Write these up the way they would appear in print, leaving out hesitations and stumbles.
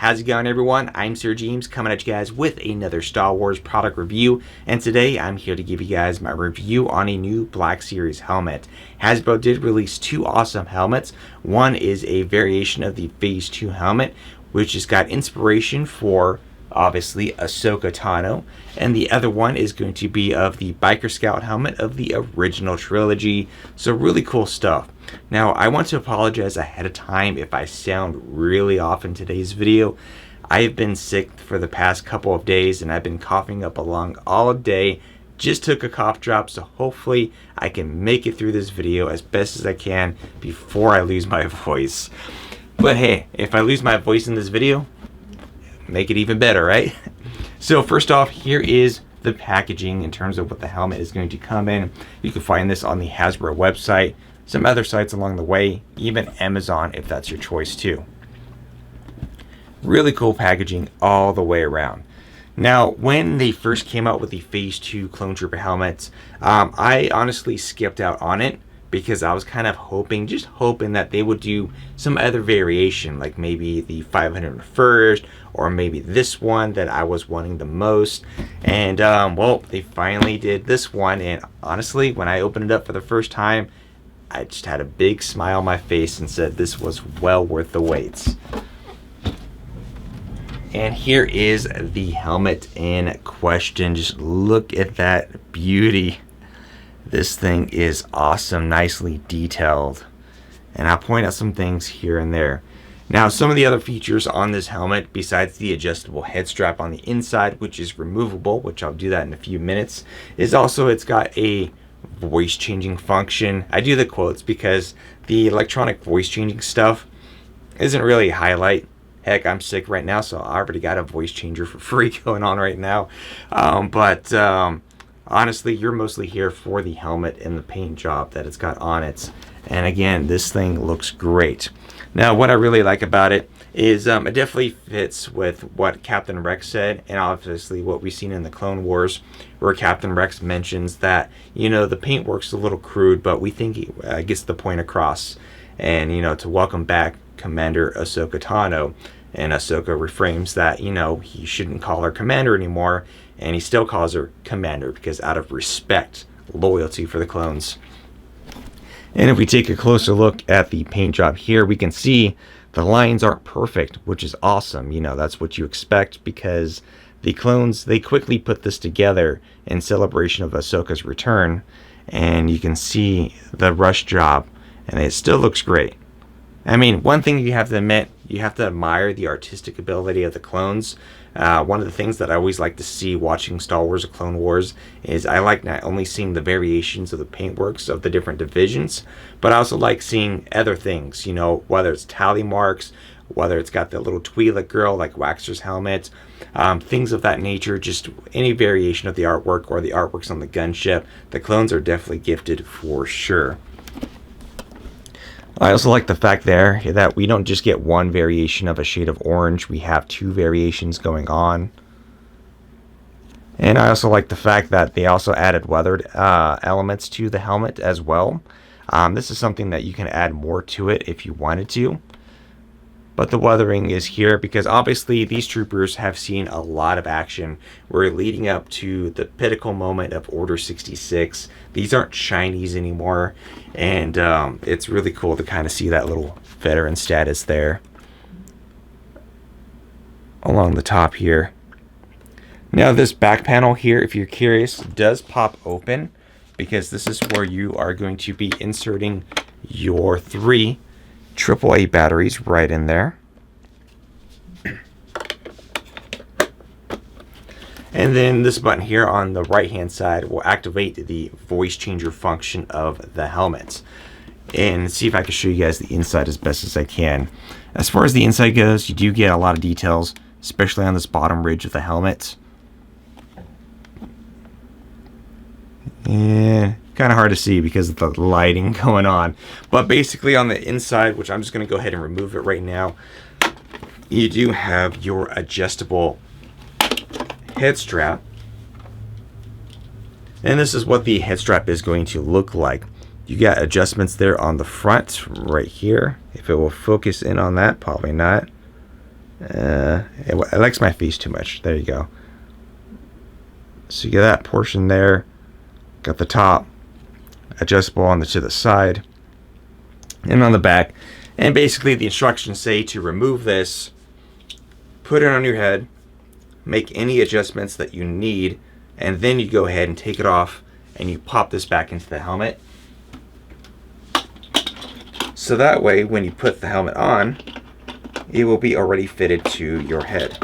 How's it going, everyone? I'm Sir James, coming at you guys with another Star Wars product review, and today I'm here to give you guys my review on a new Black Series helmet. Hasbro did release two awesome helmets. One is a variation of the Phase 2 helmet, which has got inspiration for obviously Ahsoka Tano, and the other one is going to be of the Biker Scout helmet of the original trilogy. So really cool stuff. Now I want to apologize ahead of time if I sound really off in today's video. I have been sick for the past couple of days and I've been coughing up a lung all day. Just took a cough drop, so hopefully I can make it through this video as best as I can before I lose my voice. But hey, if I lose my voice in this video, make it even better, right? So first off, here is the packaging in terms of what the helmet is going to come in. You can find this on the Hasbro website, some other sites along the way, even Amazon if that's your choice too. Really cool packaging all the way around. Now, when they first came out with the Phase 2 Clone Trooper helmets, I honestly skipped out on it because I was kind of hoping that they would do some other variation, like maybe the 501st or maybe this one that I was wanting the most. And well, they finally did this one, and honestly, when I opened it up for the first time, I just had a big smile on my face and said this was well worth the wait. And here is the helmet in question. Just look at that beauty. This thing is awesome, nicely detailed. And I'll point out some things here and there. Now, some of the other features on this helmet, besides the adjustable head strap on the inside, which is removable, which I'll do that in a few minutes, is also it's got a voice changing function. I do the quotes because the electronic voice changing stuff isn't really a highlight. Heck, I'm sick right now, so I already got a voice changer for free going on right now. Honestly, you're mostly here for the helmet and the paint job that it's got on it. And again, this thing looks great. Now, what I really like about it is it definitely fits with what Captain Rex said, and obviously what we've seen in the Clone Wars, where Captain Rex mentions that, you know, the paint work's a little crude, but we think it gets the point across. And, you know, to welcome back Commander Ahsoka Tano. And Ahsoka reframes that, you know, he shouldn't call her Commander anymore, and he still calls her Commander because out of respect, loyalty for the clones. And if we take a closer look at the paint job here, we can see the lines aren't perfect, which is awesome. You know, that's what you expect because the clones, they quickly put this together in celebration of Ahsoka's return, and you can see the rush job, and it still looks great. I mean, one thing you have to admit, you have to admire the artistic ability of the clones. One of the things that I always like to see watching Star Wars or Clone Wars is I like not only seeing the variations of the paintworks of the different divisions, but I also like seeing other things, you know, whether it's tally marks, whether it's got the little Twi'lek girl like Waxer's helmet, things of that nature, just any variation of the artwork or the artworks on the gunship. The clones are definitely gifted for sure. I also like the fact there that we don't just get one variation of a shade of orange, we have two variations going on. And I also like the fact that they also added weathered elements to the helmet as well. This is something that you can add more to it if you wanted to. But the weathering is here because obviously these troopers have seen a lot of action. We're leading up to the pinnacle moment of Order 66. These aren't shinies anymore. And it's really cool to kind of see that little veteran status there along the top here. Now this back panel here, if you're curious, does pop open because this is where you are going to be inserting your 3 AAA batteries right in there. And then this button here on the right hand side will activate the voice changer function of the helmet. And see if I can show you guys the inside as best as I can. As far as the inside goes, you do get a lot of details, especially on this bottom ridge of the helmet. Yeah, kind of hard to see because of the lighting going on. But basically on the inside, which I'm just going to go ahead and remove it right now, you do have your adjustable head strap. And this is what the head strap is going to look like. You got adjustments there on the front right here. If it will focus in on that, probably not. It likes my face too much. There you go. So you get that portion there. Got the top adjustable on to the side and on the back. And basically the instructions say to remove this, put it on your head, make any adjustments that you need, and then you go ahead and take it off and you pop this back into the helmet. So that way when you put the helmet on, it will be already fitted to your head.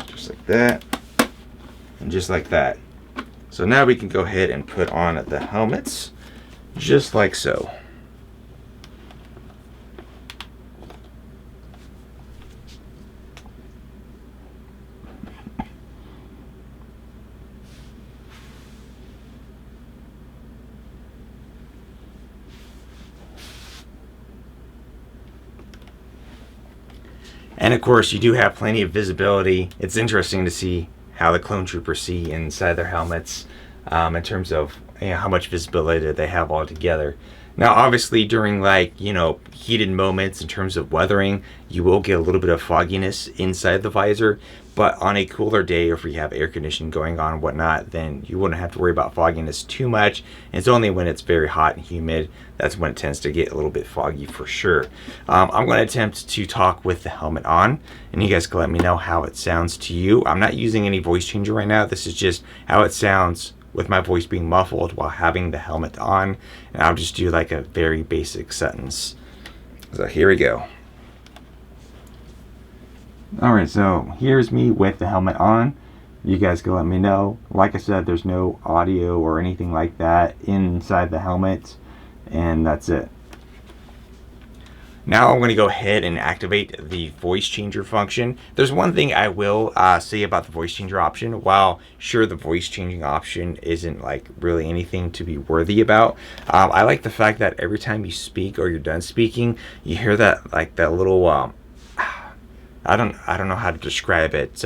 Just like that, and just like that. So now we can go ahead and put on the helmets, just like so. And of course, you do have plenty of visibility. It's interesting to see how the clone troopers see inside their helmets in terms of how much visibility they have all together. Now, obviously, during heated moments in terms of weathering, you will get a little bit of fogginess inside the visor. But on a cooler day, or if you have air conditioning going on and whatnot, then you wouldn't have to worry about fogginess too much. And it's only when it's very hot and humid that's when it tends to get a little bit foggy for sure. I'm going to attempt to talk with the helmet on, and you guys can let me know how it sounds to you. I'm not using any voice changer right now. This is just how it sounds with my voice being muffled while having the helmet on. And I'll just do like a very basic sentence. So here we go. Alright, so here's me with the helmet on. You guys can let me know. Like I said, there's no audio or anything like that inside the helmet, and that's it. Now I'm going to go ahead and activate the voice changer function. There's one thing I will say about the voice changer option. While sure the voice changing option isn't like really anything to be worthy about, I like the fact that every time you speak or you're done speaking, you hear that that little I don't know how to describe it.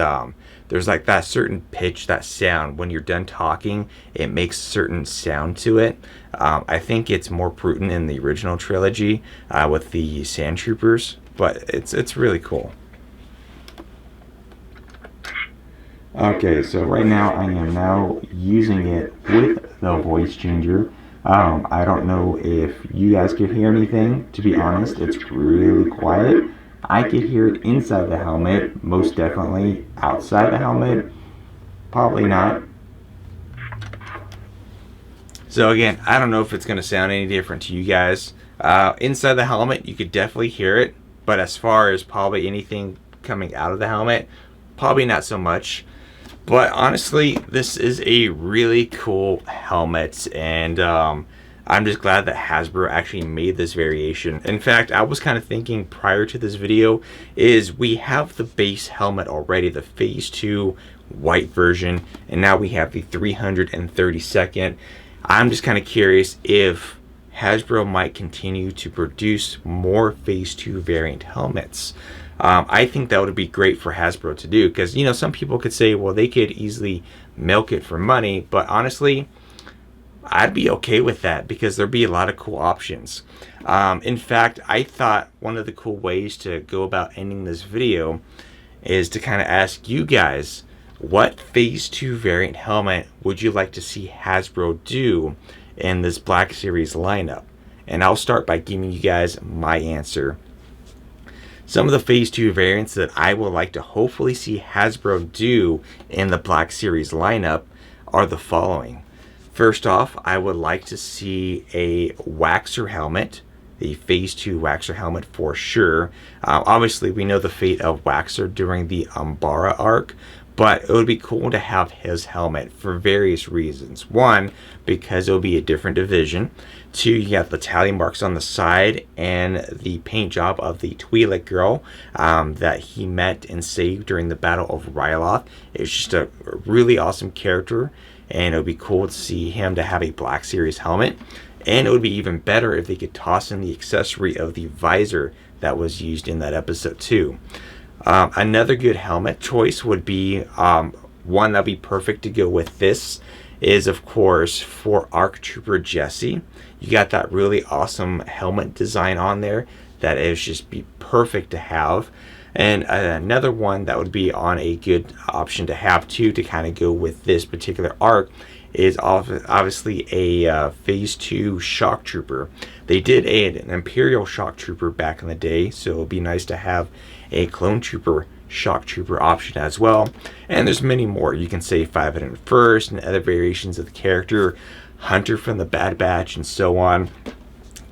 There's like that certain pitch, that sound when you're done talking. It makes a certain sound to it. I think it's more prudent in the original trilogy with the Sand Troopers, but it's really cool. Okay, so right now I am now using it with the voice changer. I don't know if you guys can hear anything. To be honest, it's really quiet. I could hear it inside the helmet, most definitely. Outside the helmet, probably not. So again, I don't know if it's going to sound any different to you guys. Inside the helmet, you could definitely hear it, but as far as probably anything coming out of the helmet, probably not so much. But honestly, this is a really cool helmet, and I'm just glad that Hasbro actually made this variation. In fact, I was kind of thinking prior to this video is we have the base helmet already, the Phase 2 white version, and now we have the 332nd. I'm just kind of curious if Hasbro might continue to produce more Phase 2 variant helmets. I think that would be great for Hasbro to do, because some people could say, well, they could easily milk it for money, but honestly, I'd be okay with that because there'd be a lot of cool options. In fact, I thought one of the cool ways to go about ending this video is to kind of ask you guys, what Phase 2 variant helmet would you like to see Hasbro do in this Black Series lineup? And I'll start by giving you guys my answer. Some of the Phase 2 variants that I would like to hopefully see Hasbro do in the Black Series lineup are the following. First off, I would like to see a Waxer helmet, the Phase 2 Waxer helmet for sure. Obviously, we know the fate of Waxer during the Umbara arc, but it would be cool to have his helmet for various reasons. One, because it'll be a different division. Two, you got the tally marks on the side and the paint job of the Twi'lek girl that he met and saved during the Battle of Ryloth. It's just a really awesome character, and it would be cool to see him to have a Black Series helmet. And it would be even better if they could toss in the accessory of the visor that was used in that episode too. Another good helmet choice would be one that'd be perfect to go with this is, of course, for ARC Trooper Jesse. You got that really awesome helmet design on there that is just be perfect to have. And another one that would be on a good option to have too, to kind of go with this particular arc, is obviously a Phase 2 Shock Trooper. They did an Imperial Shock Trooper back in the day, so it would be nice to have a Clone Trooper Shock Trooper option as well. And there's many more. You can say 501st and other variations of the character, Hunter from the Bad Batch, and so on.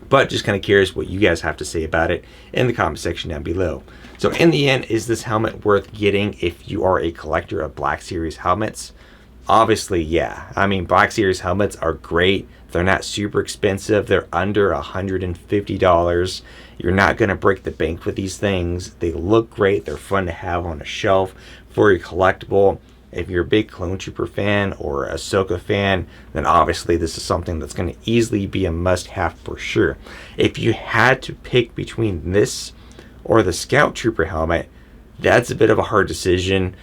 But just kind of curious what you guys have to say about it in the comment section down below. So in the end, is this helmet worth getting if you are a collector of Black Series helmets? Obviously, yeah. I mean, Black Series helmets are great. They're not super expensive. They're under $150. You're not going to break the bank with these things. They look great. They're fun to have on a shelf for your collectible. If you're a big Clone Trooper fan or Ahsoka fan, then obviously this is something that's going to easily be a must-have for sure. If you had to pick between this or the Scout Trooper helmet, that's a bit of a hard decision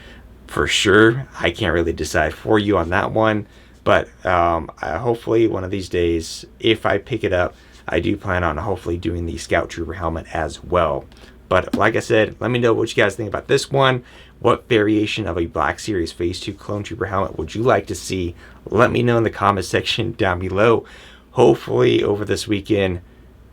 for sure. I can't really decide for you on that one, but hopefully one of these days, if I pick it up, I do plan on hopefully doing the Scout Trooper helmet as well. But like I said, let me know what you guys think about this one. What variation of a Black Series Phase 2 Clone Trooper helmet would you like to see? Let me know in the comment section down below. Hopefully over this weekend,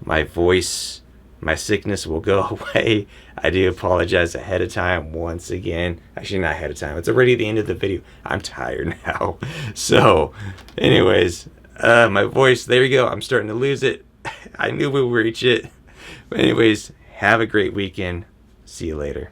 my voice, my sickness will go away. I do apologize ahead of time once again. Actually, not ahead of time. It's already the end of the video. I'm tired now. So, anyways, my voice, there we go. I'm starting to lose it. I knew we would reach it. But anyways, have a great weekend. See you later.